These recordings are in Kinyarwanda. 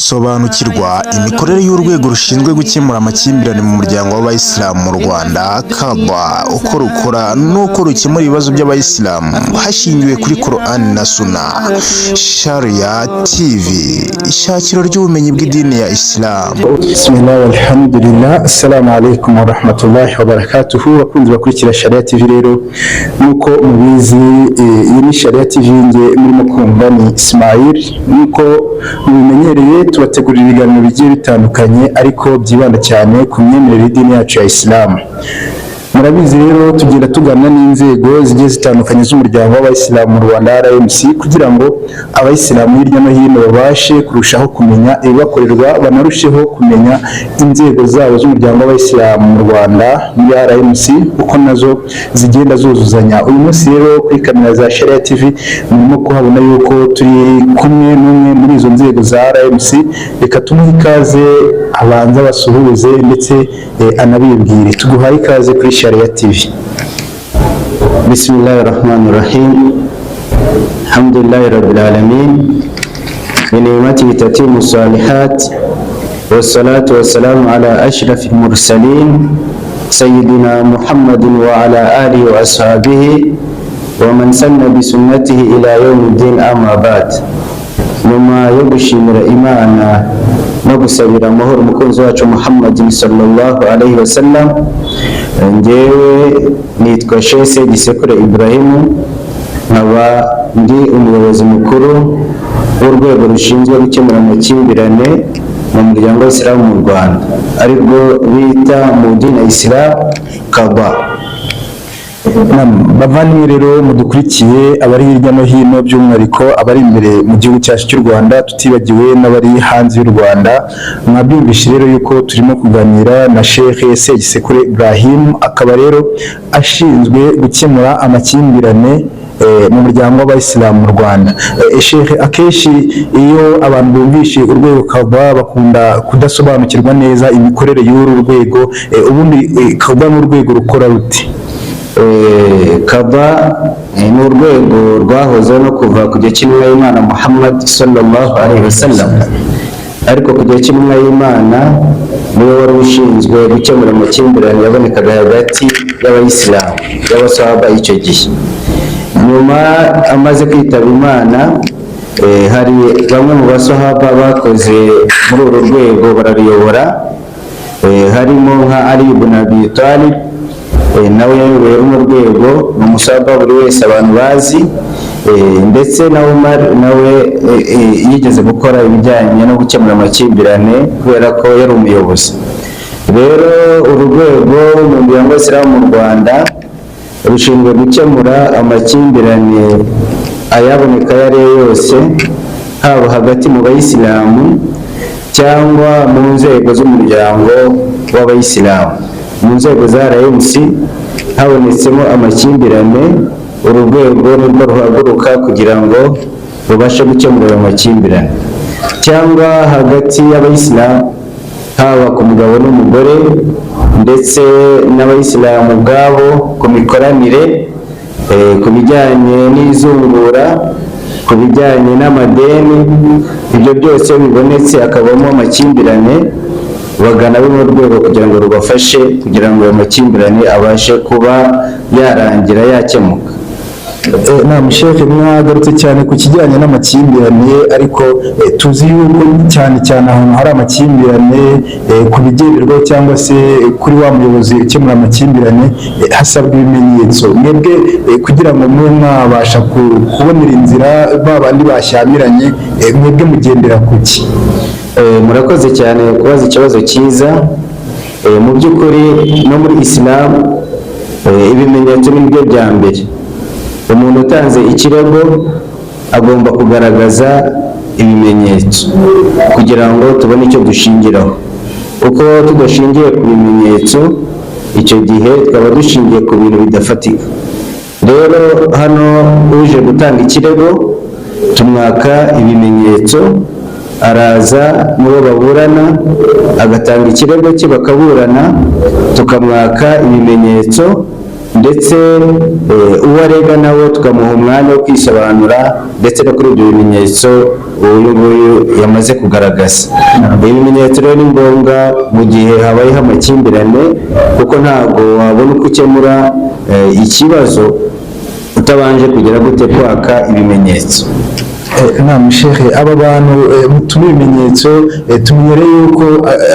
Sobanukirwa imikorere y'urwego rushinzwe gukemura amakimbirane mu muryango w'abayisilamu mu Rwanda KABA, uko rukora n'uko rukemura ibibazo by'abayisilamu hashingiwe kuri Quran na Sunna. Sharia TV, ishakiro ry'ubumenyi bw'idini ya Islam. Bismillah walhamdulillah, assalamu alaikum wa rahmatullahi wa barakatuhu. Bakunzi bakurikira Sharia TV, rero nuko mubizi iyi ni Sharia TV, nge murimo kumva ni Ismail. Nuko mubimenyereye tubategurira ibiganiro bigiye bitandukanye ariko byibanda cyane ku myemerere y'idini yacu ya Islam. Murabizi rero tugenda tugana n'inzego zigiye zitandukanye z'umuryango w'abayisilamu mu Rwanda RMC, kugira ngo abayisilamu hirya no hino babashe kurushaho kumenya ibibakorerwa, banarusheho kumenya inzego zabo z'umuryango w'abayisilamu mu Rwanda muri RMC uko nazo zigenda zuzuzanya. Uyu munsi rero kuri kamera za Sharia TV murimo kuhabona yuko turi kumwe n'umwe muri izo nzego za RMC. Reka tumuhe ikaze abanza basuhuze ndetse anabibwire. Tuguhaye ikaze kuri Sharia TV. Bismillahirrahmanirrahim. Alhamdulillahi rabbil alamin. Bi ni'matihi tatimmu salihat. Wassalatu wassalamu ala ashrafil mursalin sayyidina Muhammadin wa ala alihi wa ashabihi wa man sanna bi sunnatihi ila yawmiddin, amma ba'd. Nyuma yo gushimira Imana no gusabira amahoro umukunzi wacu Muhammadin sallallahu alaihi wasallam, njyewe nitwa Sheikh Segisekure Ibrahim, nkaba ndi umuyobozi mukuru w'urwego rushinzwe gukemura amakimbirane mu muryango w'Isilamu mu Rwanda, aribwo bita mu dini ya Islam KABA. Bavandimwe rero mudukurikiye, abari hirya no hino, by'umwihariko abari imbere mu gihugu cyacu cy'u Rwanda, tutibagiwe n'abari hanze y'u Rwanda, mwabyumvishe rero yuko turimo kuganira na Sheikh Segisekure Ibrahim, akaba rero ashinzwe gukemura amakimbirane mu muryango w'abayisilamu mu Rwanda. Sheikh, akenshi iyo abantu bumvishe urwego KABA bakunda kudasobanukirwa neza imikorere y'uru rwego. Ubundi KABA ni urwego rukora ruti? KABA ni urwego rwahozeho no kuva ku gihe cy'intumwa y'Imana Muhammad sallallahu alaihi wasallam, ariko ku gihe cy'intumwa y'Imana niwe wari ushinzwe gukemura amakimbirane yabonekaga hagati y'abayisilamu y'abasahaba icyo gihe. Nyuma amaze kwitaba Imana, hari bamwe mu basahaba bakoze muri uru rwego bararuyobora, harimo nka Ali ibn Abi Talib, nawe yayoboye mu rwego, ni umusahaba buri wese abantu bazi, ndetse na Umar nawe yigeze gukora ibijyanye no gukemura amakimbirane kubera ko yari umuyobozi. Rero uru rwego mu muryango w'Isilamu mu Rwanda rushinzwe gukemura amakimbirane ayaboneka ayo ari yo yose, haba hagati mu bayisilamu cyangwa mu nzego z'umuryango w'abayisilamu. Mu nzego za RMC habonetsemo amakimbirane, uru rwego nirwo ruhaguruka kugira ngo rubashe gukemura ayo makimbirane, cyangwa hagati y'abayisilamu, haba ku mugabo n'umugore, ndetse n'abayisilamu ubwabo ku mikoranire, ku bijyanye n'izungura, ku bijyanye n'amadeni. Ibyo byose bibonetse hakabamo amakimbirane, bagana bino rwego kugira ngo rubafashe kugira ngo ayo makimbirane abashe kuba yarangira, yakemuka. Sheikh, mwagarutse cyane ku kijyanye n'amakimbirane, ariko tuzi yuko cyane ahantu hari amakimbirane ku bigenderwaho cyangwa se kuri wa muyobozi ukemura amakimbirane hasabwa ibimenyetso. Mwebwe kugira ngo mube mwabasha kubonera inzira ba bandi bashyamiranye, mwebwe mugendera kuki? Murakoze cyane kubaza ikibazo cyiza. Mu by'ukuri no muri Islam ibimenyetso ni byo bya mbere. Umuntu utanze ikirego agomba kugaragaza ibimenyetso kugira ngo tubone icyo dushingiraho. Uko tudashingiye ku bimenyetso, icyo gihe twaba dushingiye ku bintu bidafatika. Rero hano uje gutanga ikirego tumwaka ibimenyetso, araza n'uwo baburana agatanga ikirego cye, bakaburana, tukamwaka ibimenyetso, ndetse uwo arega nawe tukamuha umwanya wo kwisobanura, ndetse no kuri ibyo bimenyetso uyu nguyu yamaze kugaragaza. Ibimenyetso rero ni ngombwa mu gihe habayeho amakimbirane, kuko ntabwo wabona uko ukemura ikibazo utabanje kugira gute kwaka ibimenyetso. Naam shehe, aba bantu mutuma ibimenyetso tumenyere yuko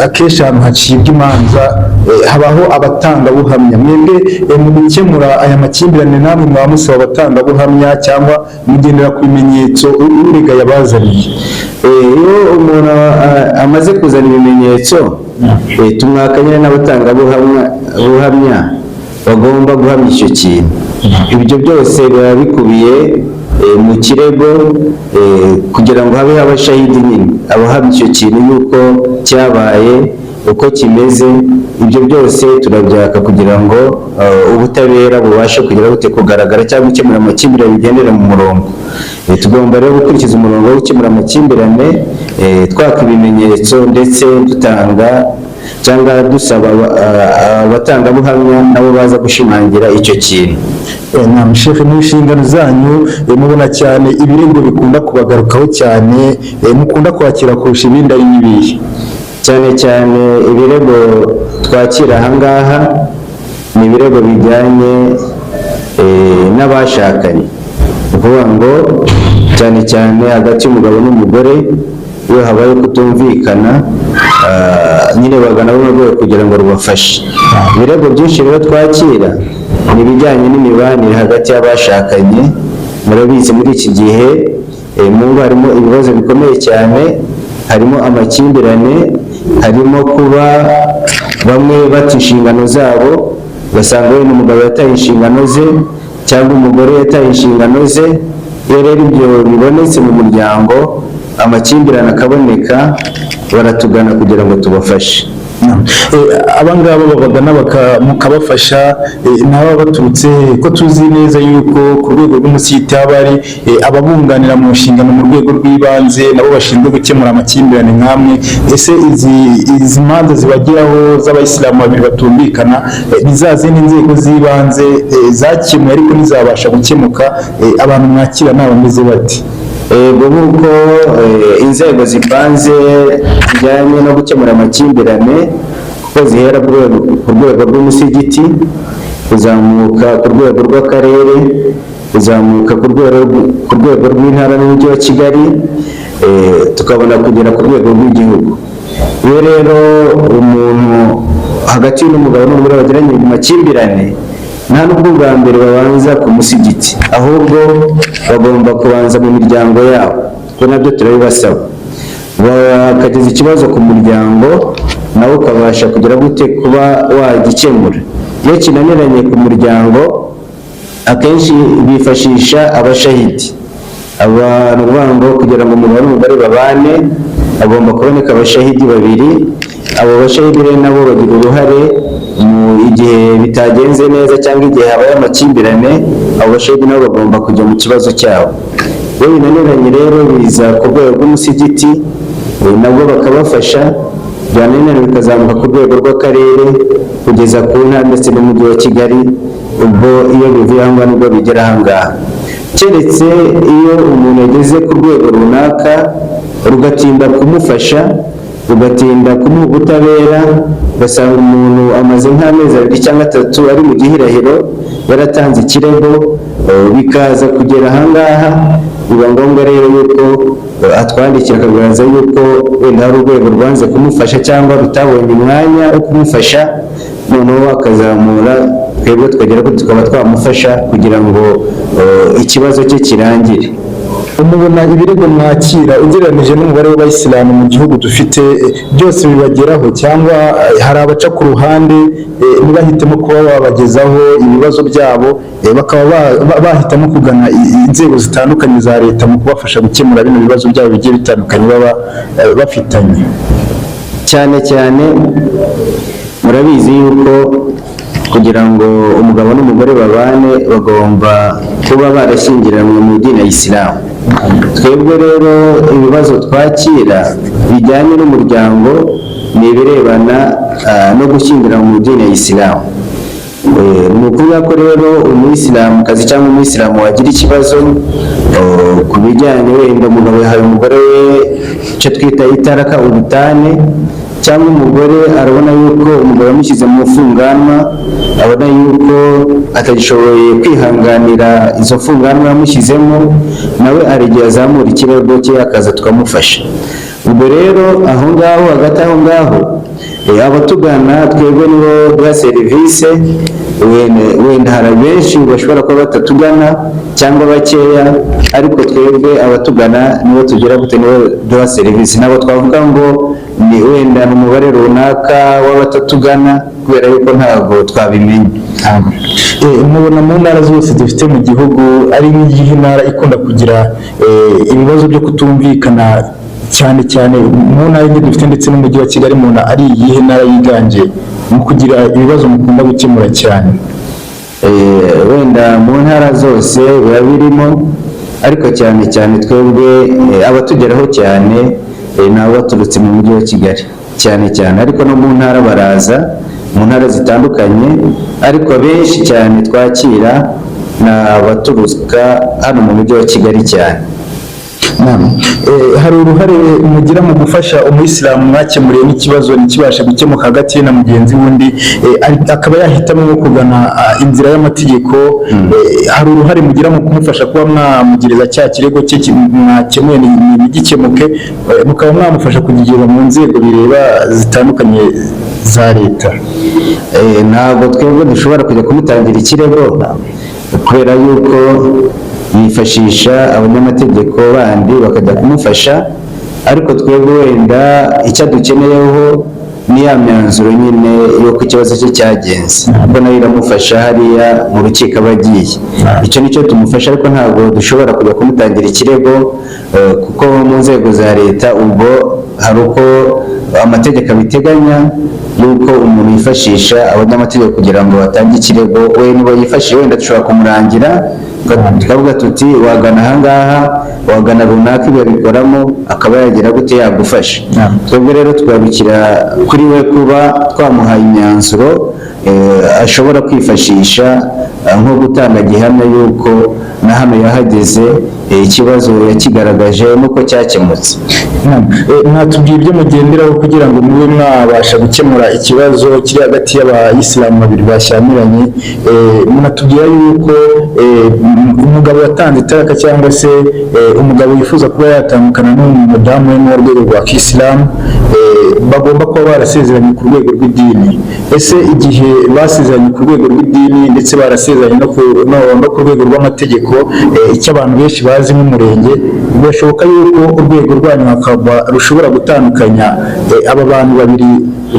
akenshi ahantu hacibwa imanza habaho abatangabuhamya. Mwebwe mu gukemura aya makimbirane namwe mwaba musaba abatangabuhamya cyangwa mugendera ku bimenyetso urega yabazaniye? Iyo umuntu amaze kuzana ibimenyetso tumwaka nyine n'abatangabuhamya bagomba guhamya icyo kintu. Ibyo byose biba bikubiye mu kirego kugira ngo habeho abashahidi nyine abahamya icyo kintu yuko cyabaye uko kimeze. Ibyo byose turabyaka kugira ngo ubutabera bubashe kugira gute kugaragara cyangwa gukemura amakimbirane bigendera mu murongo. Tugomba rero gukurikiza umurongo wo gukemura amakimbirane, twaka ibimenyetso ndetse dutanga cyangwa dusaba abatangabuhamya nabo baza gushimangira icyo kintu. Naam shehe, mu nshingano zanyu mubona cyane ibirego bikunda kubagarukaho cyane mukunda kwakira kurusha ibindi ari n'ibihe? Cyane cyane ibirego twakira ahangaha ni ibirego bijyanye n'abashakanye, ukuvuga ngo cyane cyane hagati y'umugabo n'umugore iyo habaye kutumvikana nyine bagana urwego kugira ngo rubafashe. Ibirego byinshi rero twakira ni ibijyanye n'imibanire hagati y'abashakanye. Murabizi muri iki gihe mu ngo harimo ibibazo bikomeye cyane, harimo amakimbirane, harimo kuba bamwe bata inshingano zabo, ugasanga wenda umugabo yataye inshingano ze cyangwa umugore yataye inshingano ze. Iyo rero ibyo bibonetse mu muryango, amakimbirane akaboneka, baratugana kugira ngo tubafashe. Abangaba babagana mukabafasha nabo baturutse ko tuzi neza yuko ku rwego rw'umusiti haba hari ababunganira mu nshingano mu rwego rw'ibanze nabo bashinzwe gukemura amakimbirane nk'amwe. Ese izi manza zibageraho z'abayisilamu babiri batumvikana ni za zindi nzego z'ibanze zakemuye ariko ntizabasha gukemuka, abantu mwakira nabo bameze bati? Nk'uko inzego zipanze zijyanye no gukemura amakimbirane, kuko zihera ku rwego rw'umusigiti, kuzamuka ku rwego rw'akarere, kuzamuka ku rwego rw'intara n'umujyi wa Kigali, tukabona kugera ku rwego rw'igihugu. Iyo rero umuntu hagati y'umugabo n'umugore bagiranye mu makimbirane, nta n'ubwo bwa mbere babanza ku musigiti, ahubwo bagomba kubanza mu miryango yabo, kuko nabyo turabibasaba. Bakageza ikibazo ku muryango nawe ukabasha kugira gute kuba wagikemura. Iyo kinaniranye ku muryango, akenshi bifashisha abashahidi. Abantu banga kugira ngo umugabo n'umugore babane, agomba kuboneka abashahidi babiri. Abo bashahidi rero nabo bagira uruhare igihe bitagenze neza cyangwa igihe habaye amakimbirane, abo bashahidi nabo bagomba kujya mu kibazo cyabo. Iyo binaniranye rero biza ku rwego rw'umusigiti, nabwo bakabafasha, byananiranye bikazamuka ku rwego rw'akarere kugeza ku ntara ndetse n'umujyi wa Kigali. Ubwo iyo bivuye ahangaha nibwo bigera ahangaha, keretse iyo umuntu ageze ku rwego runaka rugatinda kumufasha, rugatinda kumuha ubutabera, ugasanga umuntu amaze nk'amezi 2 cyangwa 3 ari mu gihirahiro yaratanze ikirego, bikaza kugera ahangaha, biba ngombwa rero yuko atwandikira akagaragaza yuko wenda hari urwego rwanze kumufasha cyangwa rutabonye umwanya wo kumufasha, noneho akazamura, twebwe tukagera ko tukaba twamufasha kugira ngo ikibazo cye kirangire. Umubona ibirego mwakira ugereranije n'umubare w'abayisilamu mu gihugu dufite byose bibageraho, cyangwa hari abaca ku ruhande ntibahitemo kuba babagezaho ibibazo byabo, bakaba bahitamo kugana inzego zitandukanye za leta mu kubafasha gukemura bino bibazo byabo bigiye bitandukanye baba bafitanye? Cyane cyane murabizi yuko kugira ngo umugabo n'umugore babane bagomba kuba barashyingiranywe mu idini ya Isilamu. Twebwe rero ibibazo twakira bijyanye n'umuryango ni ibirebana no gushyingiranwa mu idini ya Isilamu. ni ukuvuga ko rero umuyisilamukazi cyangwa umuyisilamu wagira ikibazo ku bijyanye wenda umugabo yahaye umugore we icyo twita itaraka ubutane, cyangwa umugore arabona yuko umugabo yamushyize mu mfunganwa, abona yuko atagishoboye kwihanganira izo mfunganwa yamushyizemo, nawe hari igihe azamura ikirego cye akaza tukamufasha. ubwo rero aho ngaho hagati aho ngaho abatugana twebwe nibo duha serivisi, wenda hari benshi bashobora kuba batatugana cyangwa bakeya, ariko twebwe abatugana nibo tugira gute, nibo duha serivisi. Nabo twavuga ngo ni wenda n'umubare runaka w'abatatugana kubera yuko ntabwo twabimenya. mubona mu ntara zose dufite mu gihugu ari nk'igihe intara ikunda kugira ibibazo byo kutumvikana cyane cyane mu ntara y'indi dufite ndetse n'umujyi wa Kigali, umuntu ari iyihe ntara yiganje mu kugira ibibazo mukunda gukemura cyane? Wenda mu ntara zose biba birimo, ariko cyane cyane twebwe abatugeraho cyane ni abaturutse mu mujyi wa Kigali cyane cyane, ariko no mu ntara baraza, mu ntara zitandukanye, ariko benshi cyane twakira ni abaturuka hano mu mujyi wa Kigali cyane. Hari uruhare mugira mu gufasha umuyisilamu mwakemuriye n'ikibazo ntikibashe gukemuka hagati ye na mugenzi wundi, akaba yahitamo nko kugana inzira y'amategeko, hari uruhare mugira mu kumufasha kuba mwamugiriza cya kirego cye mwakemuye ntigikemuke, mukaba mwamufasha kugigeza mu nzego bireba zitandukanye za leta? Ntabwo twebwe dushobora kujya kumutangira ikirego kubera yuko yifashisha abanyamategeko bandi bakajya kumufasha, ariko twebwe wenda icyo dukeneyeho ni ya myanzuro nyine y'uko ikibazo cye cyagenze, ubwo nayo iramufasha hariya mu rukiko aba agiye, icyo nicyo tumufasha, ariko ntabwo dushobora kujya kumutangira ikirego kuko mu nzego za leta ubwo hari uko amategeko abiteganya yuko umuntu yifashisha abanyamategeko kugira ngo batange ikirego. We nibo yifashishije, wenda dushobora kumurangira tukavuga tuti wagana ahangaha, wagana runaka ibyo bikoramo, akaba yagira gute yagufasha. Twebwe rero twabikira kuri we kuba twamuhaye imyanzuro ashobora kwifashisha nko gutanga gihamya yuko na hano yahageze ikibazo yakigaragaje nuko cyakemutse. Mwatubwiye ibyo mugenderaho kugira ngo mube mwabasha gukemura ikibazo kiri hagati y'abayisilamu babiri bashyamiranye, munatubwira yuko umugabo watanze itaraka cyangwa se umugabo wifuza kuba yatandukana n'umudamu we mu rwego rwa kisilamu bagomba kuba barasezeranye ku rwego rw'idini. Ese igihe basezeranye ku rwego rw'idini ndetse barasezeranye no ku rwego rw'amategeko, icyo abantu benshi bazi nk'umurenge, birashoboka yuko urwego rwanyu hakaba rushobora gutandukanya aba bantu babiri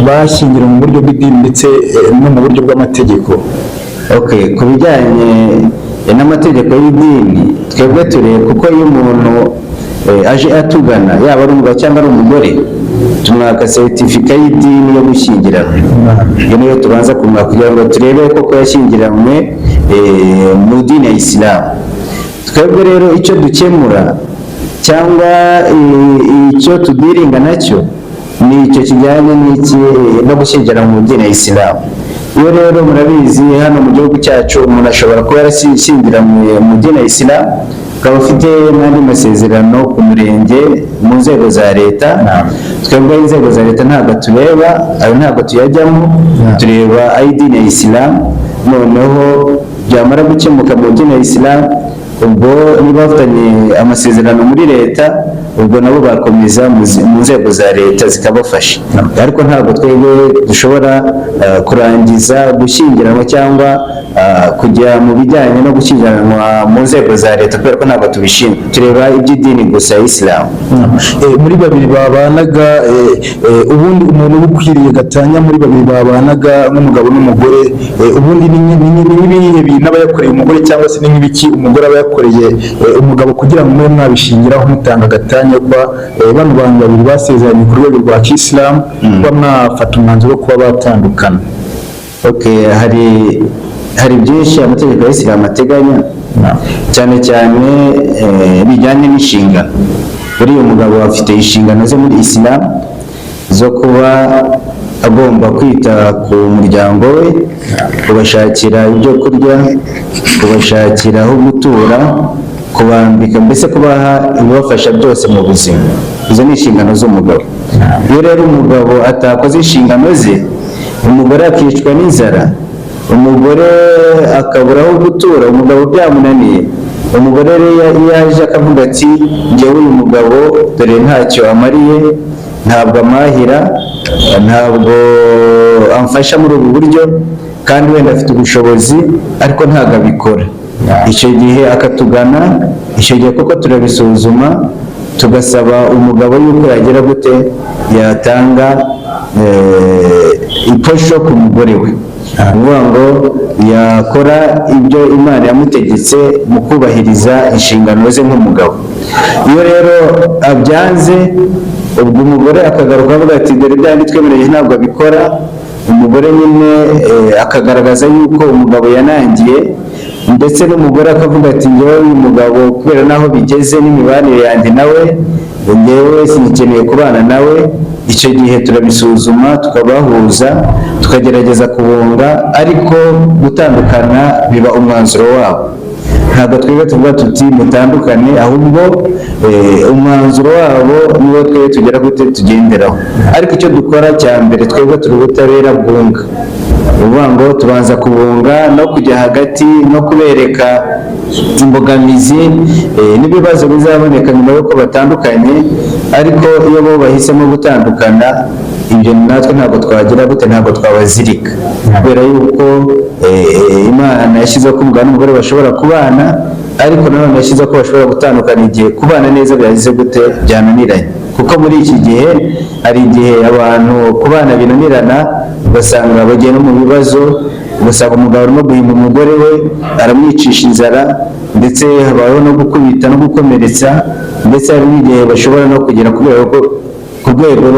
bashyingira mu buryo bw'idini ndetse no mu buryo bw'amategeko? Ku bijyanye n'amategeko y'idini twebwe tureba, kuko iyo umuntu aje atugana yaba ari umugabo cyangwa ari umugore, tumwaka seritifika y'idini yo gushyingiranwa. Iyo niyo tubanza kumwaka kugira ngo turebe koko yashyingiranywe mu dini ya Isilamu. Twebwe rero icyo dukemura cyangwa icyo tudiringa nacyo ni icyo kijyanye no gushyingiranwa mu dini ya Isilamu. Iyo rero murabizi hano mu gihugu cyacu umuntu ashobora kuba yarashyingiranywe mu dini ya Isilamu, ukaba ufite n'andi masezerano ku murenge mu nzego za leta. Twebwe inzego za leta ntabwo tureba, ayo ntabwo tuyajyamo, tureba ay'idini ya Isilamu. Noneho byamara gukemuka mu dini ya Isilamu, ubwo niba bafitanye amasezerano muri leta, ubwo nabo bakomeza mu nzego za leta zikabafasha, ariko ntabwo twebwe dushobora kurangiza gushyingiranwa cyangwa kujya mu bijyanye no gushyingiranwa mu nzego za leta, kubera ko ntabwo tubishinzwe, tureba iby'idini gusa ya Isilamu. Muri babiri babanaga, ubundi umuntu uba ukwiriye gatanya muri babiri babanaga nk'umugabo n'umugore, ubundi n'ibihe bintu aba yakoreye umugore cyangwa se n'ibiki umugore aba yakoreye umugabo kugira ngo mube mwabishingiraho mutanga gatanya kwa bano bantu babiri basezeranye ku rwego rwa kisilamu kuba mwafata umwanzuro wo kuba batandukana? Hari byinshi amategeko ya Isilamu ateganya, cyane cyane bijyanye n'inshingano. Buriya umugabo afite inshingano ze muri Isilamu zo kuba agomba kwita ku muryango we, kubashakira ibyo kurya, kubashakira aho gutura, kubambika, mbese kubaha ibibafasha byose mu buzima. Izo ni inshingano z'umugabo. Iyo rero umugabo atakoze inshingano ze, umugore akicwa n'inzara, umugore akabura aho gutura, umugabo byamunaniye, umugore rero yaje akavuga ati njyewe uyu mugabo dore ntacyo amariye, ntabwo amahira, ntabwo amfasha muri ubu buryo, kandi wenda afite ubushobozi ariko ntabwo abikora, icyo gihe akatugana, icyo gihe koko turabisuzuma, tugasaba umugabo yuko yagira gute, yatanga iposho ku mugore we, uvuga ngo yakora ibyo Imana yamutegetse mu kubahiriza inshingano ze nk'umugabo. Iyo rero abyanze, ubwo umugore akagaruka avuga ati dore byandi twemereye ntabwo abikora, umugore nyine akagaragaza yuko umugabo yanangiye, ndetse n'umugore akavuga ati njyewe uyu mugabo kubera naho bigeze n'imibanire yanjye nawe, njyewe sinikeneye kubana nawe. Icyo gihe turabisuzuma, tukabahuza, tukagerageza kubunga, ariko gutandukana biba umwanzuro wabo. Ntabwo twebwe tuvuga tuti mutandukane, ahubwo umwanzuro wabo niwo twebwe tugera gute tugenderaho. Ariko icyo dukora cya mbere, twebwe turi ubutabera bwunga, uvuga ngo tubanza kubunga no kujya hagati no kubereka imbogamizi n'ibibazo bizaboneka nyuma y'uko batandukanye. Ariko iyo bo bahisemo gutandukana, ibyo natwe ntabwo twagira gute, ntabwo twabazirika, kubera yuko Imana yashyizeho ko umugabo n'umugore bashobora kubana, ariko nanone yashyizeho ko bashobora gutandukana igihe kubana neza byagize gute, byananiranye. Kuko muri iki gihe hari igihe abantu kubana binanirana, ugasanga bagiye no mu bibazo, ugasanga umugabo arimo guhimba umugore we, aramwicisha inzara, ndetse habayeho no gukubita no gukomeretsa, ndetse hari n'igihe bashobora no kugera ku rwego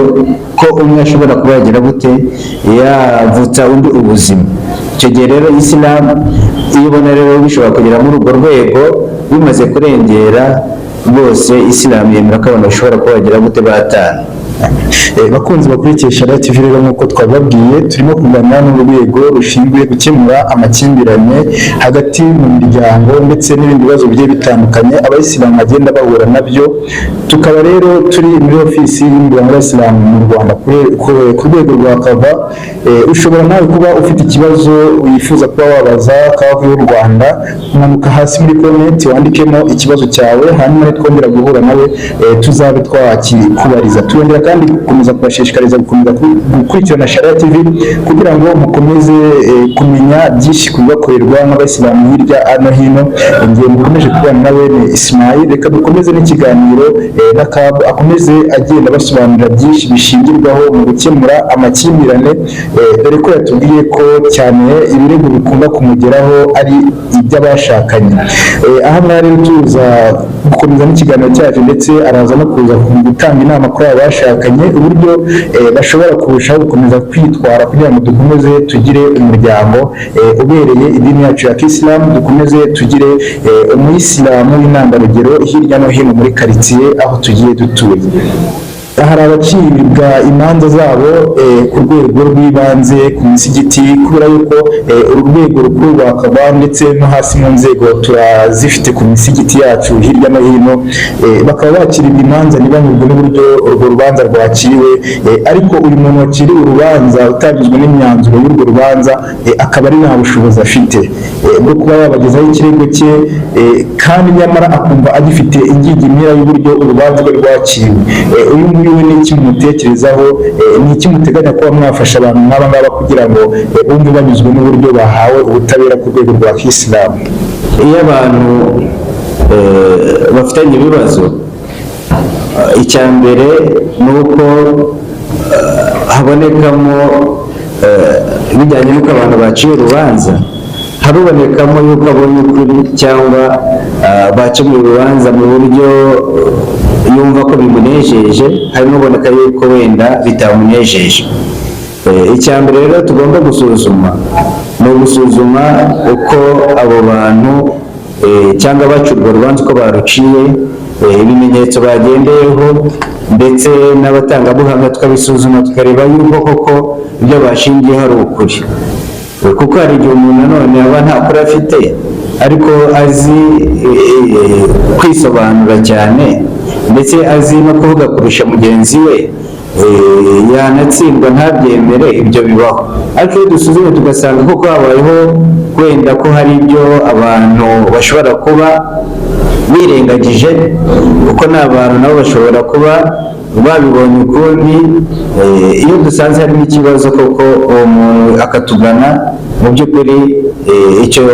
ko umwe ashobora kuba yagira gute, yavutsa undi ubuzima. Icyo gihe rero Isilamu iyo ubona rero bishobora kugera muri urwo rwego, bimaze kurengera rwose, Isilamu yemera ko abantu bashobora kuba bagira gute, batana. Bakunzi bakurikiye Sharia TV rero nk'uko twababwiye, turimo kuganira n'urwego rushinzwe gukemura amakimbirane hagati mu miryango ndetse n'ibindi bibazo bigiye bitandukanye abayisilamu bagenda bahura nabyo. Tukaba rero turi muri ofisi y'umuryango w'abayisilamu mu Rwanda ku rwego rwa Kava. Ushobora nawe kuba ufite ikibazo wifuza kuba wabaza Kava y'u Rwanda, umanuka hasi muri comment wandikemo ikibazo cyawe, hanyuma twongera guhura nawe tuzabe twakikubariza. Turongera kandi gukomeza kubashishikariza gukomeza gukurikirana Sharia TV kugira ngo mukomeze kumenya byinshi kubakorerwa n'abayisilamu hirya no hino. Ngiye mukomeje kubana nawe ni Ismail, reka dukomeze n'ikiganiro na Kava akomeze agenda basobanurira byinshi bishingirwaho mu gukemura amakimbirane, dore ko yatubwiye ko cyane ibirego bikunda kumugeraho ari iby'abashakanye. Aha ngaha rero tuza gukomeza n'ikiganiro cyacu, ndetse araza no kuza gutanga inama kuri aba bashakanye uburyo bashobora kurushaho gukomeza kwitwara kugira ngo dukomeze tugire umuryango ubereye idini yacu ya Kisilamu, dukomeze tugire umuyisilamu w'intangarugero hirya no hino muri karitsiye aho tugiye dutuye. Hari abacibwa imanza zabo ku rwego rw'ibanze ku misigiti, kubera yuko urwego rukuru rwa Kava ndetse no hasi mu nzego turazifite ku misigiti yacu hirya no hino, bakaba bakiribwa imanza ntibanyurwe n'uburyo urwo rubanza rwakiriwe, ariko uyu muntu wakiriwe urubanza utanyuzwe n'imyanzuro y'urwo rubanza akaba ari nta bushobozi afite bwo kuba yabagezaho ikirego cye, kandi nyamara akumva agifite ingingimira y'uburyo urubanza rwe rwakiriwe. Uyu nguyu we ni iki mumutekerezaho, ni iki muteganya kuba mwafasha abantu nk'aba ngaba kugira ngo bumve banyuzwe n'uburyo bahawe ubutabera ku rwego rwa Kisilamu? Iyo abantu bafitanye ibibazo, icya mbere ni uko habonekamo bijyanye n'uko abantu baciye urubanza, harubonekamo yuko abonye ukuri cyangwa baciye urubanza mu buryo yumva ko bimunejeje, harimo uboneka yuko wenda bitamunejeje. Icya mbere rero tugomba gusuzuma ni ugusuzuma uko abo bantu cyangwa baca urwo rubanza uko baruciye, ibimenyetso bagendeyeho, ndetse n'abatangabuhamya tukabisuzuma tukareba yuko koko ibyo bashingiyeho ari ukuri, kuko hari igihe umuntu nanone aba nta kuri afite ariko azi kwisobanura cyane ndetse azi no kuvuga kurusha mugenzi we, yanatsindwa ntabyemere, ibyo bibaho. Ariko iyo dusuzumye tugasanga koko habayeho wenda ko hari ibyo abantu bashobora kuba birengagije, kuko n'abantu nabo bashobora kuba babibonye ukundi, iyo dusanze harimo ikibazo koko uwo muntu akatugana, mu by'ukuri icyo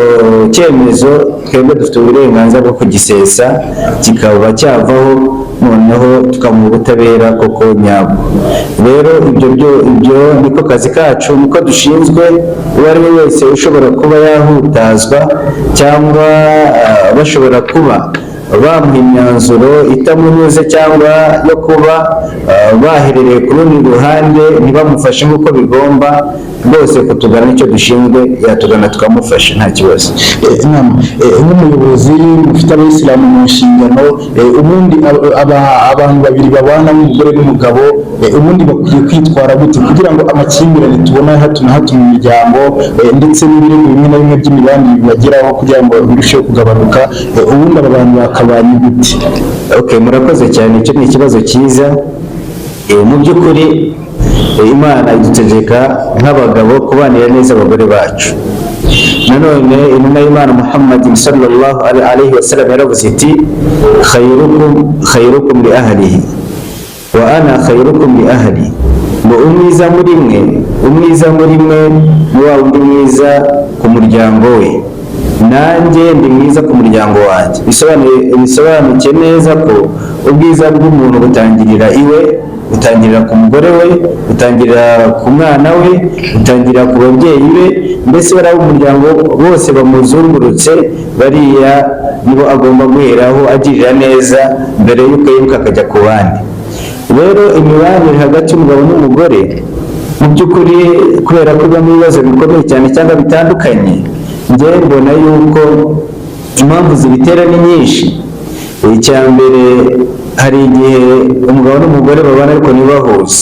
cyemezo twebwe dufite uburenganzira bwo kugisesa kikaba cyavaho, noneho tukamuha ubutabera koko nyabwo. Rero ibyo niko kazi kacu, niko dushinzwe. uwo ari we wese ushobora kuba yahutazwa cyangwa bashobora kuba bamuha imyanzuro itamunyuze cyangwa yo kuba baherereye ku rundi ruhande ntibamufashe nk'uko bigomba, rwose kutugana icyo dushinzwe yatugana tukamufasha nta kibazo. nk'umuyobozi mufite abayisilamu mu nshingano, ubundi abantu babiri babana n'umugore n'umugabo, ubundi bakwiye kwitwara gute kugira ngo amakimbirane tubona hato na hato mu miryango ndetse n'ibirego bimwe na bimwe by'imibanire bibageraho kugira ngo birusheho kugabanuka, ubundi aba bantu bakabanye gute? Murakoze cyane, icyo ni ikibazo cyiza. Mu by'ukuri Imana idutegeka nk'abagabo kubanira neza abagore bacu. Nanone intumwa y'Imana Muhammad sallallahu alaihi wasallam yaravuze iti khayrukum li ahlihi wa ana khayrukum li ahli, ngo umwiza muri mwe ni wa wundi mwiza ku muryango we, nanjye ndi mwiza ku muryango wanjye. Bisobanuke neza ko ubwiza bw'umuntu butangirira iwe, butangirira ku mugore we, butangirira ku mwana we, butangirira ku babyeyi be, mbese bari umuryango bose bamuzungurutse, bariya nibo agomba guheraho agirira neza mbere y'uko yibuka akajya ku bandi. Rero imibanire hagati y'umugabo n'umugore mu by'ukuri kubera ko ibamo ibibazo bikomeye cyane cyangwa bitandukanye, njye mbona yuko impamvu zibitera ni nyinshi. Icya mbere, hari igihe umugabo n'umugore babana ariko ntibahuze,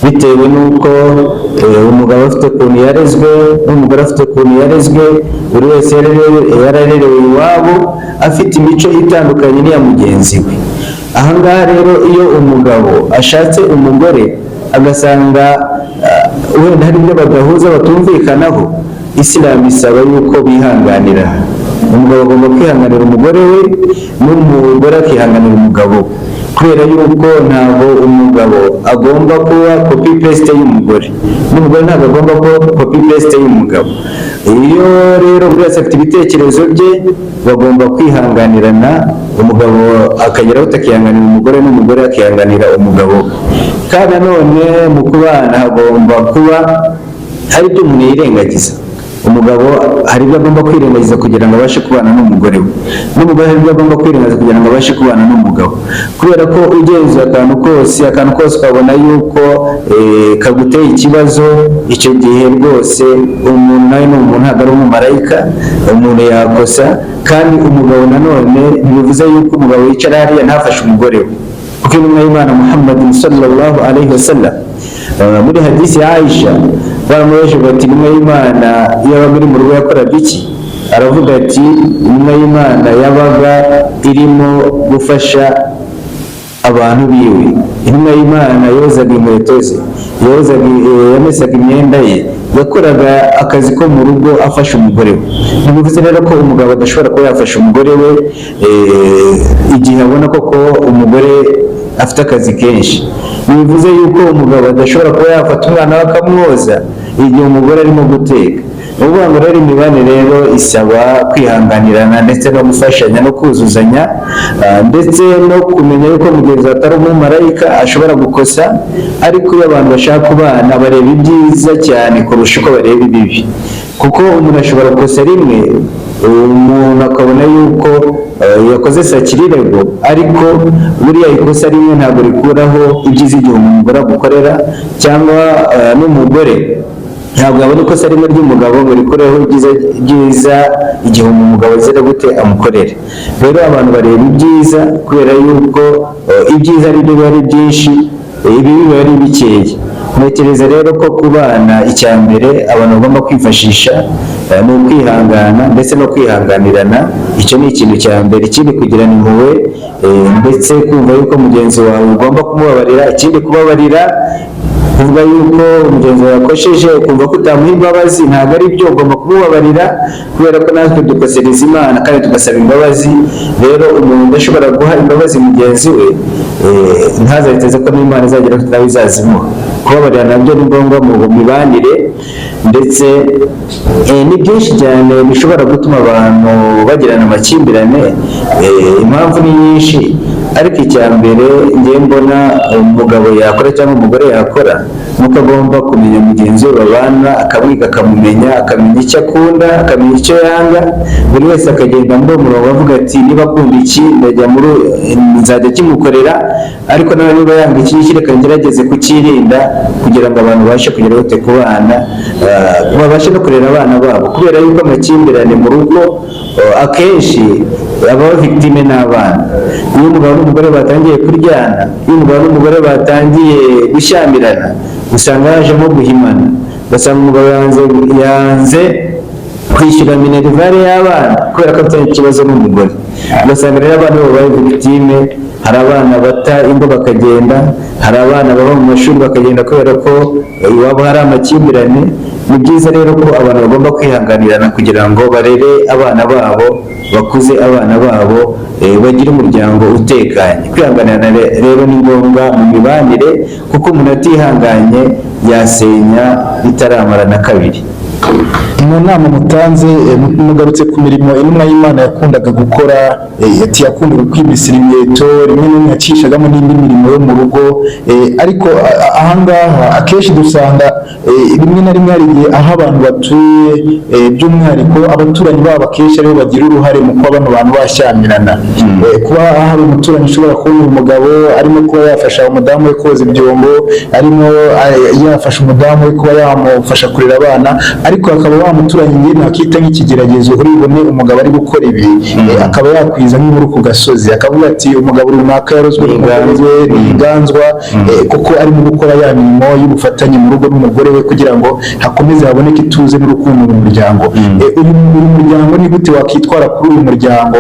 bitewe n'uko umugabo afite ukuntu yarezwe n'umugore afite ukuntu yarezwe, buri wese yararerewe iwabo afite imico itandukanye n'iya mugenzi we. Aha ngaha rero iyo umugabo ashatse umugore agasanga wenda hari ibyo badahuza batumvikanaho, Isilamu isaba yuko bihanganira. Umugabo agomba kwihanganira umugore we, n'umugore akihanganira umugabo, kubera yuko ntabwo umugabo agomba kuba copy paste y'umugore, n'umugore ntabwo agomba kuba copy paste y'umugabo. Iyo rero buri wese afite ibitekerezo bye, bagomba kwihanganirana, umugabo akageraho atakihanganira umugore, n'umugore akihanganira umugabo. Kandi nanone mu kubana hagomba kuba hari ibyo umuntu yirengagiza. Umugabo hari ibyo agomba kwirengagiza kugira ngo abashe kubana n'umugore we, n'umugore hari ibyo agomba kwirengagiza kugira ngo abashe kubana n'umugabo, kubera ko ugenzuye akantu kose ukabona yuko kaguteye ikibazo, icyo gihe rwose umuntu nawe ni umuntu, ntabwo ari umumarayika, umuntu yakosa. Kandi umugabo nanone ntibivuze yuko umugabo yicara hariya ntafashe umugore we, kuko intumwa y'Imana Muhammad sallallahu alaihi wasallam muri hadisi ya Aisha baramubaje bati intumwa y'Imana yabaga iri mu rugo yakoraga iki? Aravuga ati intumwa y'Imana yabaga irimo gufasha abantu biwe. Intumwa y'Imana yozaga inkweto ze, yamesaga imyenda ye, yakoraga akazi ko mu rugo afasha umugore we. Ntibivuze rero ko umugabo adashobora kuba yafasha umugore we igihe abona koko umugore afite akazi kenshi. Bivuze yuko umugabo adashobora kuba yafata umwana we akamwoza igihe umugore arimo guteka. Ni ukuvuga ngo rero imibanire rero isaba kwihanganirana ndetse no gufashanya no kuzuzanya, ndetse no kumenya yuko mugenzi atari umumarayika, ashobora gukosa, ariko iyo abantu bashaka kubana bareba ibyiza cyane kurusha uko bareba ibibi, kuko umuntu ashobora gukosa rimwe, umuntu akabona yuko yakoze sakirirego, ariko buriya ikosa rimwe ntabwo rikuraho ibyiza igihe umugore agukorera, cyangwa n'umugore ntabwo yabona ikosa rimwe ry'umugabo ngo rikoreho ibyiza igihe umugabo azira gute amukorera. Rero abantu bareba ibyiza kubera yuko ibyiza ari byo biba ari byinshi, ibi biba ari bikeya. Ntekereza rero ko ku bana icya mbere abantu bagomba kwifashisha ni ukwihangana ndetse no kwihanganirana. Icyo ni ikintu cya mbere. Ikindi kugirana impuhwe ndetse kumva yuko mugenzi wawe ugomba kumubabarira. Ikindi kubabarira kuvuga yuko mugenzi wawe yakosheje ukumva ko utamuha imbabazi ntabwo ari byo, ugomba kumubabarira kubera ko natwe dukosereza Imana kandi tugasaba imbabazi. Rero umuntu udashobora guha imbabazi mugenzi we ntazahiteze ko n'Imana izagera nawe izazimuha. Kubabarira nabyo ni ngombwa mu mibanire, ndetse ni byinshi cyane bishobora gutuma abantu bagirana amakimbirane. Impamvu ni nyinshi, ariko icya mbere ngiye mbona umugabo yakora cyangwa umugore yakora nuko agomba kumenya mugenzi we babana, akamwiga, akamumenya, akamenya icyo akunda, akamenya icyo yanga. Buri wese akagenda muri uwo murongo avuga ati niba akunda iki nzajya kimukorera, ariko nawe niba yanga iki reka ngerageze kukirinda kugira ngo abantu babashe kugera bate ku bana, babashe no kurera abana babo, kubera yuko amakimbirane mu rugo akenshi aba victime n'abana. Iyo umugabo n'umugore batangiye kuryana, iyo umugabo n'umugore batangiye gushyamirana, usanga yajemo guhimana. Ugasanga umugabo yanze kwishyura minerivare y'abana kubera ko afite ikibazo n'umugore. Ugasanga rero abana babaye victime. Hari abana bata ingo bakagenda, hari abana baba mu mashuri bakagenda kubera ko iwabo hari amakimbirane. Ni byiza rero ko abantu bagomba kwihanganirana kugira ngo barere abana babo, bakuze abana babo, bagire umuryango utekanye. Kwihanganirana rero ni ngombwa mu mibanire, kuko umuntu atihanganye yasenya bitaramara na kabiri. Mu nama mutanze mugarutse ku mirimo intumwa y'Imana yakundaga gukora, ati yakundaga kwibisira inkweto, rimwe n'imwe yacishagamo n'indi mirimo yo mu rugo. Ariko ahangaha akenshi dusanga rimwe na rimwe hari igihe aho abantu batuye, by'umwihariko abaturanyi babo akenshi aribo bagira uruhare mu kuba bano bantu bashyamirana. Kuba hari umuturanyi ushobora kubona umugabo arimo kuba yafasha umudamu we koza ibyombo, arimo yafasha umudamu we kuba yamufasha kurera abana, ariko akaba wa muturanyi nyine akita nk'ikigeragezo, uribone umugabo ari gukora ibi, akaba yakwiza nk'inkuru ku gasozi akavuga ati umugabo runaka yarozwe ntiganzwa, kuko arimo gukora ya mirimo y'ubufatanye mu rugo n'umugore we kugira ngo hakomeze haboneke ituze n'urukundo mu muryango. Uyu muryango ni gute wakitwara kuri uyu muryango?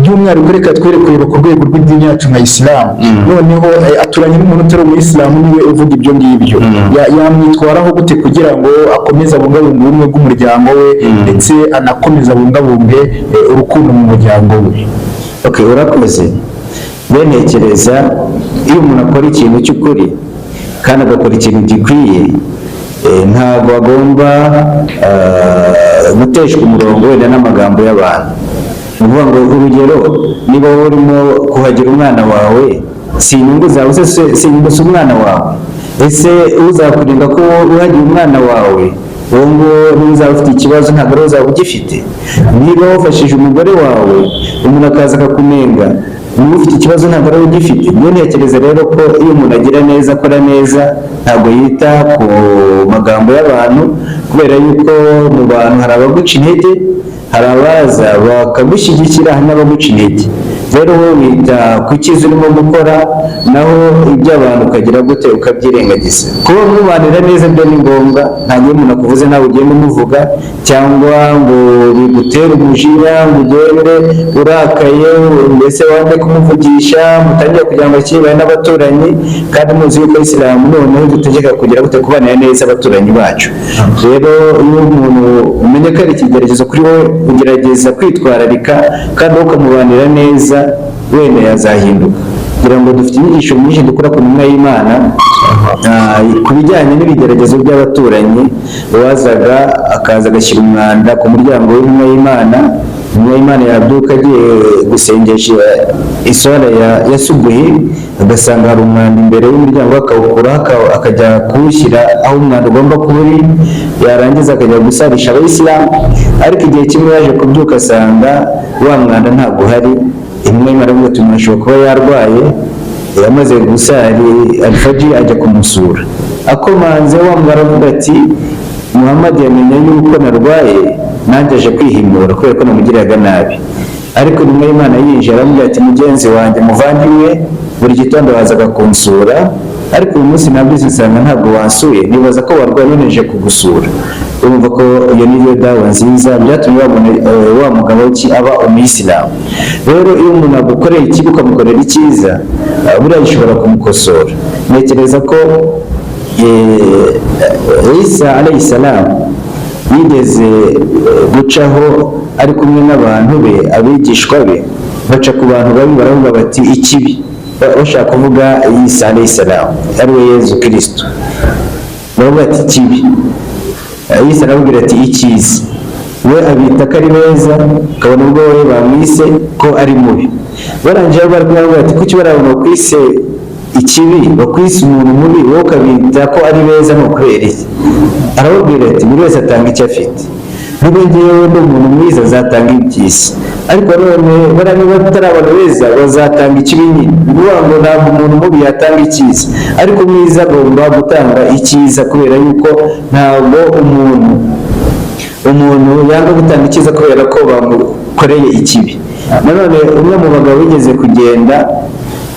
By'umwihariko reka twere kureba ku rwego rw'idini yacu nka Isilamu. Noneho aturanye n'umuntu utari umuyisilamu, niwe uvuga ibyo ngibyo, yamwitwaraho gute kugira ngo akomeze abungabunge ubumwe bw'umuryango we, ndetse anakomeza abungabunge urukundo mu muryango we? Urakoze. Ntekereza iyo umuntu akora ikintu cy'ukuri kandi agakora ikintu gikwiye, ntabwo agomba guteshwa umurongo wenda n'amagambo y'abantu. Ni ukuvuga ngo urugero, niba wowe urimo kuhagira umwana wawe, si inyungu zawe, si inyungu z'umwana wawe. Ese uzakurinda ko uhagira umwana wawe, wowe ngo niba uzaba ufite ikibazo ntabwo ari uzaba ugifite. Niba wafashije umugore wawe, umuntu akaza akakunenga, niba ufite ikibazo ntabwo ari ugifite. Niyo ntekereza rero ko iyo umuntu agira neza, akora neza, ntabwo yita ku magambo y'abantu, kubera yuko mu bantu hari abaguca intege, hari abaza bakagushyigikira, hari n'abaguca intege. Rero wowe wita ku cyiza urimo gukora, naho iby'abantu ukagira gute ukabyirengagiza. Kuba mubanira neza byo ni ngombwa, nta gihe umuntu akuvuze nawe ugenda umuvuga, cyangwa ngo bigutere umujinya ngo ugende urakaye, mbese wange kumuvugisha, mutangiye kugira ngo akibane n'abaturanyi, kandi muzi yuko Isilamu noneho dutegeka kugira gute kubanira neza abaturanyi bacu. Rero iyo umuntu umenye ko ari ikigeragezo kuri wowe, ugerageza kwitwararika kandi ukamubanira neza, wenda yazahinduka. Kugira ngo dufite inyigisho nyinshi dukora ku ntumwa y'Imana ku bijyanye n'ibigeragezo by'abaturanyi. Uwazaga akaza agashyira umwanda ku muryango w'intumwa y'Imana, intumwa y'Imana yabyuka agiye gusengesha iswala ya subuhi, agasanga hari umwanda imbere y'umuryango, akawukuraho akajya kuwushyira aho umwanda ugomba kuba uri, yarangiza akajya gusarisha abayisilamu. Ariko igihe kimwe yaje kubyuka asanga wa mwanda ntabwo uhari. Intumwa y'Imana ivuga ati umuntu ashobora kuba yarwaye, yamaze gusari alfajiri ajya kumusura, akomanze wa mugabo aravuga ati Muhammad yamenye yuko narwaye nanjye aje kwihimura kubera ko namugiriraga nabi, ariko nyuma y'Imana yinjira aramubwira ati mugenzi wanjye muvandimwe buri gitondo wazaga kunsura, ariko uyu munsi nabyuze nsanga ntabwo wansuye, nibaza ko warwaye none nje kugusura. Urumva ko iyo niyo dawa nziza byatumye wa mugabo aba umuyisilamu. Rero iyo umuntu agukoreye ikibi ukamukorera icyiza buriya gishobora kumukosora. Ntekereza ko Isa alayhi salam yigeze gucaho ari kumwe n'abantu be, abigishwa be, baca ku bantu babi baravuga bati ikibi, bashaka kuvuga Isa alayhi salam ari we Yezu Kristo, baravuga ati ikibi. Isa arababwira ati icyiza, we abita ko ari beza, ukabona ubwo we bamwise ko ari mubi. Barangije bari kuvuga ati kuki barabona kwise ikibi bakwise umuntu mubi wowe ukabita ko ari beza ni ukubera iki? Arababwira ati buri wese atanga icyo afite, nubwo ngewe ndi umuntu mwiza azatanga ibyiza, ariko none bariya batarabona beza bazatanga ikibi nyine. Ni ukuvuga ngo ntabwo umuntu mubi yatanga icyiza, ariko mwiza agomba gutanga icyiza, kubera yuko ntabwo umuntu yanga gutanga icyiza kubera ko bamukoreye ikibi. Nanone umwe mu bagabo wigeze kugenda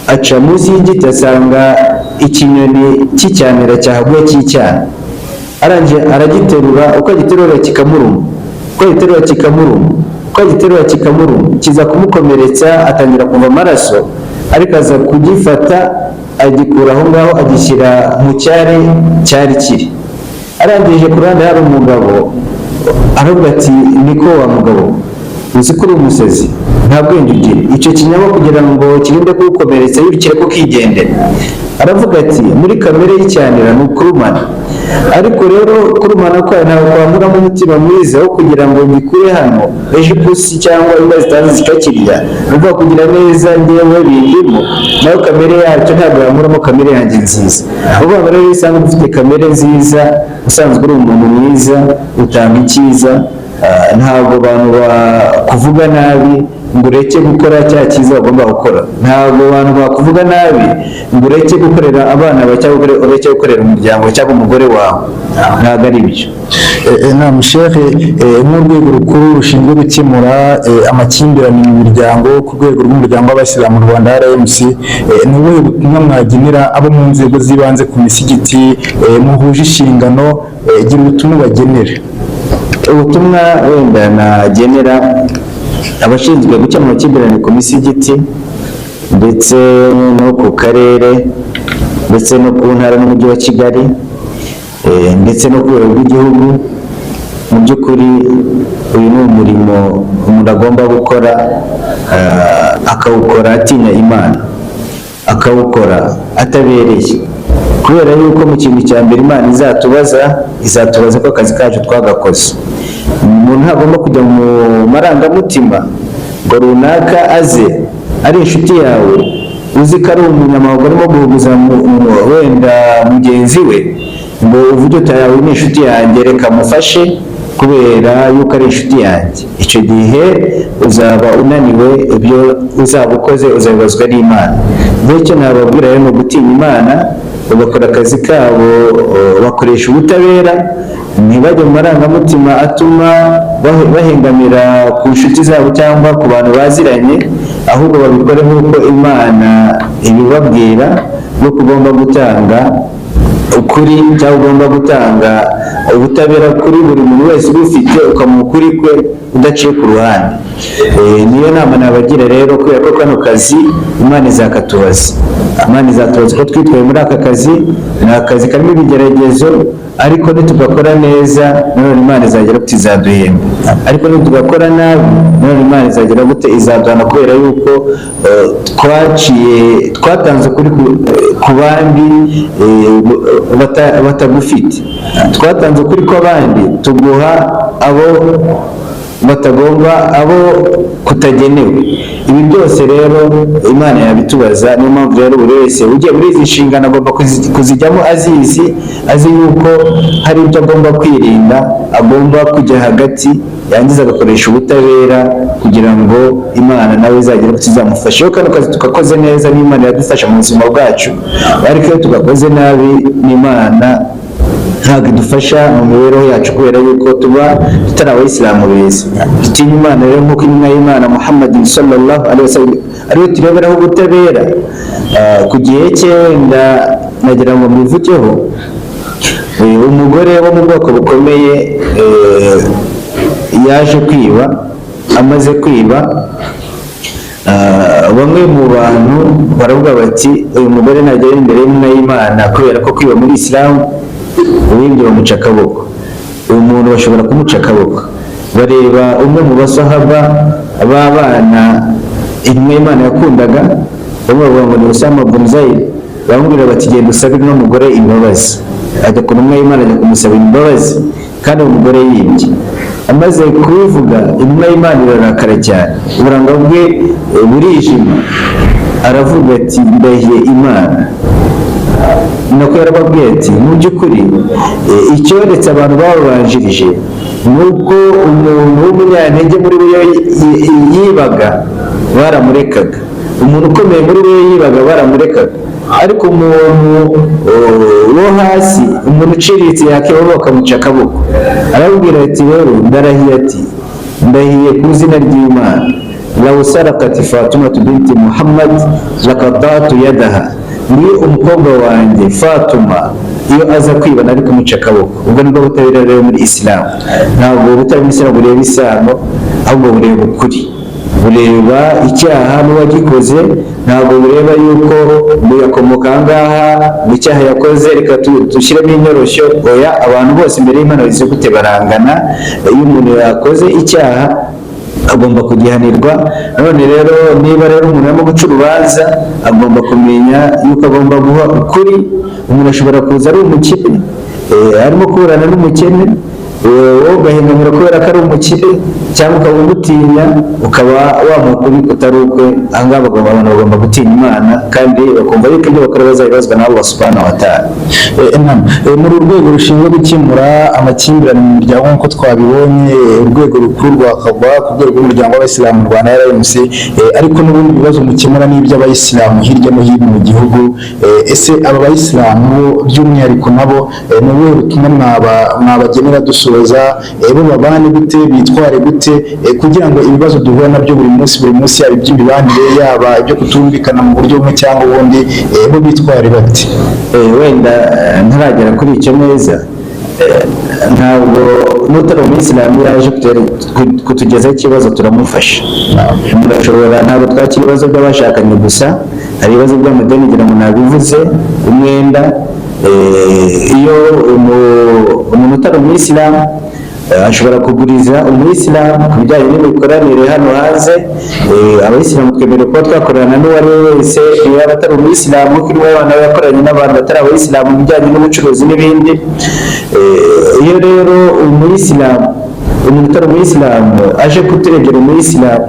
aca munsi y'igiti asanga ikinyoni cy'icyanira cyahaguye cy'icyana, arangije aragiterura, uko agiterura kikamuruma, kiza kumukomeretsa, atangira kuva amaraso, ariko aza kugifata agikura aho ngaho agishyira mu cyari kiri. Arangije ku ruhande hari umugabo aravuga ati niko wa mugabo uzi ko uri umusazi, nta bwenge ugira, icyo kinyama kugira ngo kirinde kugukomeretsa yirukire ko kigendera. Aravuga ati muri kamere y'icyanira ni ukurumana, ariko rero kurumana kwayo ntabwo kwamuramo umutima mwiza wo kugira ngo ngikure hano ejo ipusi cyangwa imbwa zitazi zikakirya, ni ukuvuga kugira neza ngewe bindimo, nawe kamere yacyo ntabwo yamuramo kamere yanjye nziza. Uvuga ngo rero usanga ufite kamere nziza, usanzwe uri umuntu mwiza, utanga icyiza, ntabwo abantu bakuvuga nabi ngo ureke gukora cya cyiza bagomba gukora, ntabwo abantu bakuvuga nabi ngo ureke gukorera abana bawe cyangwa ureke gukorera umuryango cyangwa umugore wawe, ntabwo ari byo. Naam Sheikh, nk'urwego rukuru rushinzwe gukemura amakimbirane mu miryango ku rwego rw'umuryango w'Abayisilamu mu Rwanda RMC, ni ubuhe butumwa mwagenera abo mu nzego z'ibanze ku misigiti muhuje inshingano? Gira ubutumwa bagenera. Ubutumwa wenda nagenera abashinzwe gukemura amakimbirane ku misigiti ndetse no ku karere ndetse no ku ntara n'umujyi wa Kigali ndetse no ku rwego rw'igihugu, mu by'ukuri uyu ni umurimo umuntu agomba gukora, akawukora atinya Imana, akawukora atabereye, kubera yuko mu kintu cya mbere Imana izatubaza ko akazi kacu twagakoze. Umuntu ntagomba kujya mu marangamutima ngo runaka aze ari inshuti yawe, uzi ko ari umunyamahanga urimo guhuguza wenda mugenzi we, ngo uvuge uti yawe ni inshuti yanjye reka mufashe kubera yuko ari inshuti yanjye. Icyo gihe uzaba unaniwe, ibyo uzaba ukoze uzabibazwa n'Imana. Bityo nababwira rero mu gutinya Imana, bagakora akazi kabo, bakoresha ubutabera, ntibajye mu marangamutima atuma bahengamira ku nshuti zabo cyangwa ku bantu baziranye, ahubwo babikore nk'uko Imana ibibabwira, nuko ugomba gutanga ukuri cyangwa ugomba gutanga ubutabera kuri buri muntu wese ubufite, ukamuha ukuri kwe udaciye ku ruhande. Niyo nama nabagira rero, kubera ko kano kazi Imana izakatubaza, ko twitwaye muri aka kazi. Ni akazi karimo ibigeragezo, ariko nitugakora neza nanone Imana izagera gute izaduhemba, ariko nitugakora nabi nanone Imana izagera gute izaduhana, kubera yuko twatanze ukuri ku bandi batagufite, twatanze ukuri kw'abandi tuguha abo batagomba, abo kutagenewe. Ibi byose rero Imana yabitubaza. Niyo mpamvu rero buri wese ugiye muri izi nshingano agomba kuzijyamo azi yuko hari ibyo agomba kwirinda, agomba kujya hagati, yangiza agakoresha ubutabera kugira ngo Imana nawe izagire ko izamufasha. Iyo kano kazi tugakoze neza n'Imana iradufasha mu buzima bwacu, ariko iyo tugakoze nabi n'Imana ntabwo idufasha mu mibereho yacu kubera yuko tuba tutari abayisilamu beza. Dutinya Imana rero nk'uko intumwa y'Imana Muhammad sallallahu alaihi wasallam ariwe tureberaho ubutabera. Ku gihe cye wenda nagira ngo mbivugeho, umugore wo mu bwoko bukomeye yaje kwiba. Amaze kwiba, bamwe mu bantu baravuga bati uyu mugore nagera imbere y'intumwa y'Imana kubera ko kwiba muri Isilamu uwibye bamuca akaboko. Uyu muntu bashobora kumuca akaboko. Bareba umwe mu basahaba b'abana intumwa y'Imana yakundaga, bamwe bavuga ngo ni Usama bin Zaid, bamubwira bati genda usabire uno mugore imbabazi. Ajya ku ntumwa y'Imana ajya kumusabira imbabazi kandi uwo mugore yibye. Amaze kubivuga intumwa y'Imana irarakara cyane, uburanga bwe burijima, aravuga ati ndahiye Imana. Nako yarababwiye ati mu by'ukuri icyoretse abantu bababanjirije nuko umuntu w'umunyantege muri we yibaga baramurekaga, umuntu ukomeye muri we yibaga baramurekaga, ariko umuntu wo hasi, umuntu uciriritse yakibaho bakamuca akaboko. Arababwira ati rero ndarahiye, ati ndahiye ku izina ry'Imana, law sarakat Fatuma binti Muhammad laqata'tu yadaha, ni umukobwa wanjye Fatuma iyo aza kwiba nari kumuca akaboko. Ubwo nibwo butabera rero muri Isilamu. Ntabwo ubutabera muri Isilamu bureba isano, ahubwo bureba ukuri, bureba icyaha n'uwagikoze, ntabwo bureba yuko yakomoka ahangaha mu cyaha yakoze reka dushyiremo inyoroshyo. Oya, abantu bose imbere y'Imana bize gute barangana. Iyo umuntu yakoze icyaha agomba kugihanirwa. None rero niba rero umuntu arimo guca urubanza, agomba kumenya yuko agomba guha ukuri. Umuntu ashobora kuza ari umukire, arimo kuburana n'umukene, wowe ugahengamira kubera ko ari umukire, cyangwa ukaba umutinya ukaba wamukuri utari ukwe. Ahangaha abantu bagomba gutinya Imana kandi bakumva yuko ibyo bakora bazabibazwa na Allah subhanahu wa ta'ala. Muri urwego rushinzwe gukemura amakimbirane mu miryango nk'uko twabibonye, urwego rukuru rwa Qadha ku rwego rw'umuryango w'Abayisilamu mu Rwanda RMC, ariko n'ubundi bibazo mukemura n'iby'Abayisilamu hirya no hino mu gihugu. Ese aba Bayisilamu by'umwihariko nabo ni ubuhe butumwa mwabagenera dusoza? Bo babane gute, bitware gute kugira ngo ibibazo duhura nabyo buri munsi, yaba iby'imibanire, yaba ibyo kutumvikana mu buryo bumwe cyangwa ubundi, bo bitware bate? Wenda ntaragera kuri icyo neza, ntabwo n'utari umuyisilamu yaje kutugezaho ikibazo turamufasha. Ntabwo twakira ibibazo by'abashakanye gusa, hari ibibazo by'amadeni, ngira ngo nabivuze, umwenda. Iyo umuntu utari umuyisilamu ashobora kuguriza umuyisilamu ku bijyanye n'imikoranire hano hanze. Abayisilamu twemerewe kuba twakorana n'uwo ari we wese, yaba atari umuyisilamu, kuko niwe abana yakoranye n'abantu batari abayisilamu mu bijyanye n'ubucuruzi n'ibindi. Iyo rero umuyisilamu, umuntu utari umuyisilamu aje kuturegera umuyisilamu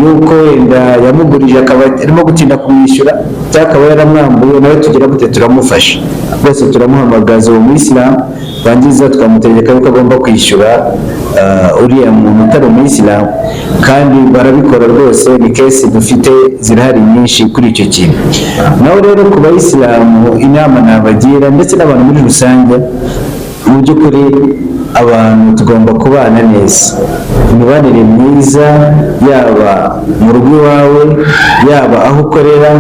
yuko wenda yamugurije akaba arimo gutinda kumwishyura cyangwa akaba yaramwambuye, nawe tugira gute? Turamufasha. Bose turamuhamagaza uwo muyisilamu, twangiza twamutegeka yuko agomba kwishyura uriya muntu utari umuyisilamu, kandi barabikora rwose. Ni kesi dufite zirahari nyinshi kuri icyo kintu. Naho rero ku bayisilamu inama nabagira, ndetse n'abantu muri rusange, mu by'ukuri abantu tugomba kubana neza, imibanire myiza, yaba mu rugo iwawe, yaba aho ukorera,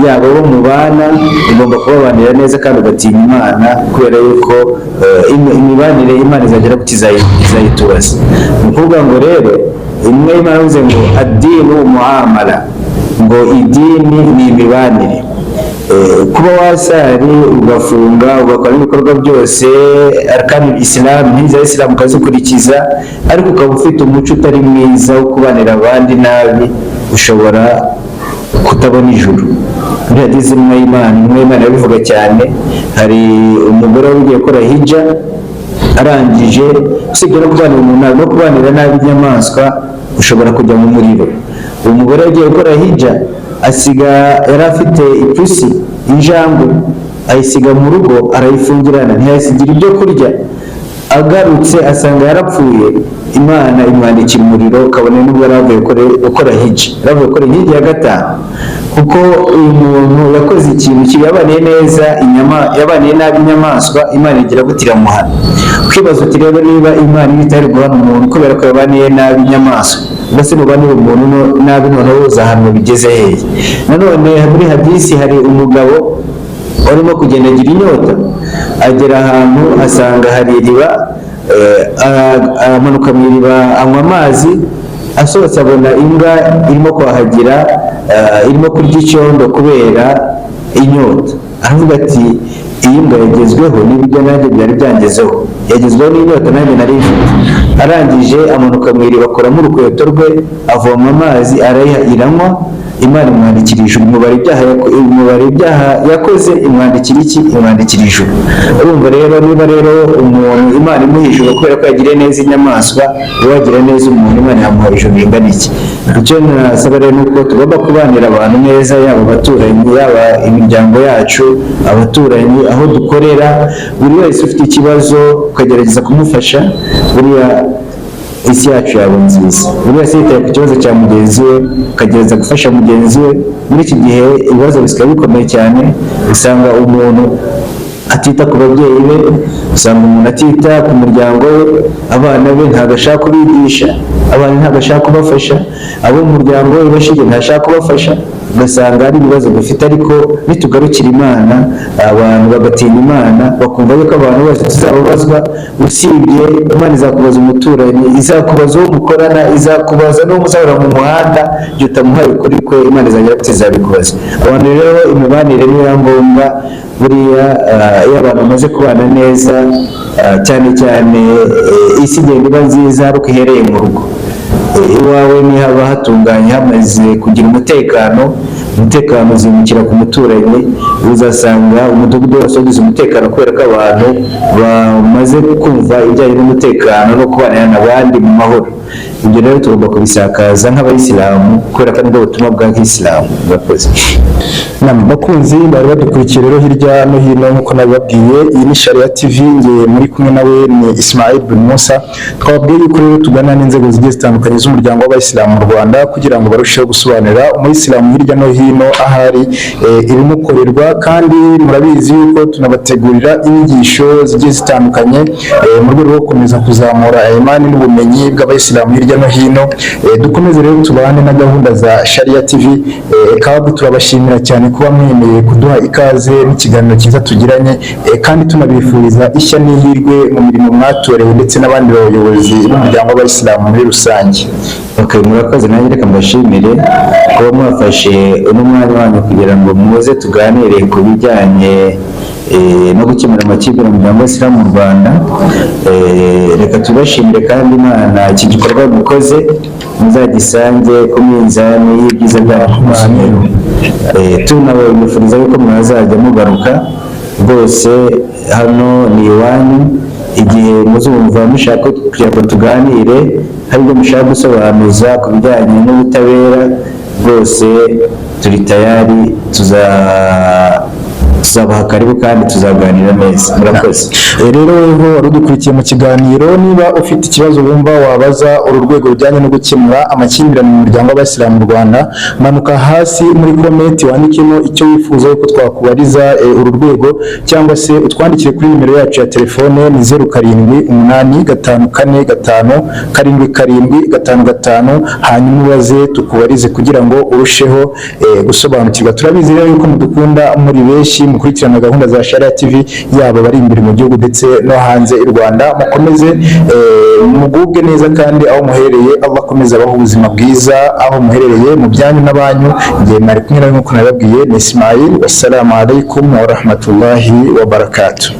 yaba abo mubana, ugomba kubabanira neza kandi ugatinya Imana, kubera yuko imibanire Imana izagera ku kizayitubaza. Ni ukuvuga ngo rero imwe Imana yavuze ngo ad-dinu muamala, ngo idini ni imibanire. Kuba wasari ugafunga ugakora ibikorwa byose arkanul Islam, inkingi z'Islam ukazikurikiza, ariko ukaba ufite umuco utari mwiza wo kubanira abandi nabi, ushobora kutabona ijuru. Muri hadithi y'Imana yabivuga cyane. Hari umugore ugiye gukora hija, arangije usibye no kubanira umuntu no kubanira nabi inyamaswa, ushobora kujya mu muriro. Uwo mugore ugiye gukora hija asiga, yari afite ipusi, injangwe, ayisiga mu rugo, arayifungirana, ntiyasigira ibyo kurya. Agarutse asanga yarapfuye, Imana imwandikira umuriro, kabone n'ubwo yaravuye gukora hiji, yaravuye gukora hiji ya gatanu, kuko uyu muntu yakoze ikintu kibi, yabaniye neza yabaniye nabi inyamaswa, Imana igira gute iramuhana. Ukibaza uti rero niba Imana itari guhana umuntu kubera ko yabaniye nabi inyamaswa, mbese nubanira umuntu nabi noneho uzahanwa bigeze hehe? Nanone muri hadisi hari umugabo urimo kugenda agira inyota, agera ahantu asanga hari iriba, amanuka mu iriba anywa amazi, asohotse abona imbwa irimo kwahagira, irimo kurya icyondo kubera inyota. Aravuga ati iyi mbwa yagezweho n'ibyo nanjye byari byangezeho, yagezweho n'inyota nanjye nari mfite. Arangije amanuka mu iriba, akoramo urukweto rwe, avoma amazi iranywa, Imana imwandikira ijuru. Umubare ibyaha yakoze imwandikira iki? Imwandikira ijuru. Urumva rero, niba rero umuntu Imana imuha ijuru kubera ko yagiriye neza inyamaswa, wagira neza umuntu, Imana yamuha ijuru ringana iki? Icyo nasaba rero nuko tugomba kubanira abantu neza, yaba abaturanyi, yaba imiryango yacu, abaturanyi, aho dukorera, buri wese ufite ikibazo ukagerageza kumufasha. Buriya isi yacu yaba nziza, buri wese yitaye ku kibazo cya mugenzi we, ukagerageza gufasha mugenzi we. Muri iki gihe ibibazo bisigaye bikomeye cyane, usanga umuntu atita ku babyeyi be, usanga umuntu atita ku muryango we, abana be ntabwo ashaka kubigisha, abana ntabwo ashaka kubafasha, abo mu muryango we bashije ntashaka kubafasha, ugasanga ari ibibazo bafite. Ariko nitugarukira Imana, abantu bagatinya Imana, bakumva yuko abantu bose tuzababazwa, usibye Imana izakubaza umuturanyi, izakubaza uwo mukorana, izakubaza n'uwo muzahura mu muhanda, igihe utamuhaye ukuri kwe, Imana izabikubaza. Abantu rero imibanire ni ngombwa. Buriya iyo abantu bamaze kubana neza, cyane cyane isi igenda iba nziza ariko ihereye mu rugo iwawe. Nihaba hatunganye, hamaze kugira umutekano uzimukira ku muturanyi, uzasanga umudugudu wose wagize umutekano kubera ko abantu bamaze kumva ibijyanye n'umutekano no kubana n'abandi mu mahoro. Ibyo rero tugomba kubisakaza nk'abayisilamu kubera ko nibwo butumwa bwa Kisilamu. Murakoze. Bakunzi bari badukurikiye rero hirya no hino, nk'uko nabibabwiye, iyi ni Sharia TV, nge muri kumwe nawe ni Ismail bin Musa. Twababwiye yuko rero tugana n'inzego zigiye zitandukanye z'umuryango w'abayisilamu mu Rwanda kugira ngo barusheho gusobanurira umuyisilamu hirya no hino ahari ibimukorerwa, kandi murabizi yuko tunabategurira inyigisho zigiye zitandukanye mu rwego rwo gukomeza kuzamura imani n'ubumenyi bw'abayisilamu hirya no hino. Dukomeze rero tubane na gahunda za Sharia TV, kandi turabashimira cyane kuba mwemeye kuduha ikaze n'ikiganiro cyiza tugiranye, kandi tunabifuriza ishya n'ihirwe mu mirimo mwatorewe ndetse n'abandi bayobozi b'umuryango w'abayisilamu muri rusange. Murakoze. Nanjye reka mbashimire kuba mwafashe n'umwanya wanyu kugira ngo muze tuganire ku bijyanye no gukemura amakimbirane mu muryango w'abayisilamu mu Rwanda. Reka tubashimire kandi Imana iki gikorwa mukoze muzagisange ku minzani y'ibyiza byacu. Tunabifuriza yuko mwazajya mugaruka rwose, hano ni iwanyu. Igihe muzumva mushaka kugira ngo tuganire, hari ibyo mushaka gusobanuza ku bijyanye n'ubutabera, rwose turi tayari, tuzabaha karibu kandi tuzaganira neza. Murakoze. Rero weho wari udukurikiye mu kiganiro, niba ufite ikibazo wumva wabaza uru rwego rujyanye no gukemura amakimbirane mu muryango w'abayisilamu mu Rwanda, manuka hasi muri komenti wandikemo icyo wifuza yuko twakubariza uru rwego, cyangwa se utwandikire kuri nimero yacu ya telefone ni 0785575755, hanyuma ubaze tukubarize kugira ngo urusheho gusobanukirwa. Turabizi rero yuko mudukunda muri benshi, mukurikirana gahunda za Sharia TV, yaba bari imbere mu gihugu ndetse no hanze y'u Rwanda. Mukomeze mugubwe neza, kandi aho muhereye Allah akomeza abaho ubuzima bwiza aho muherereye mu byanyu n'abanyu. Ngiye mwari kumwe nawe nk'uko nababwiye ni Ismail. Wassalamu alaikum wa rahmatullahi wa barakatuh.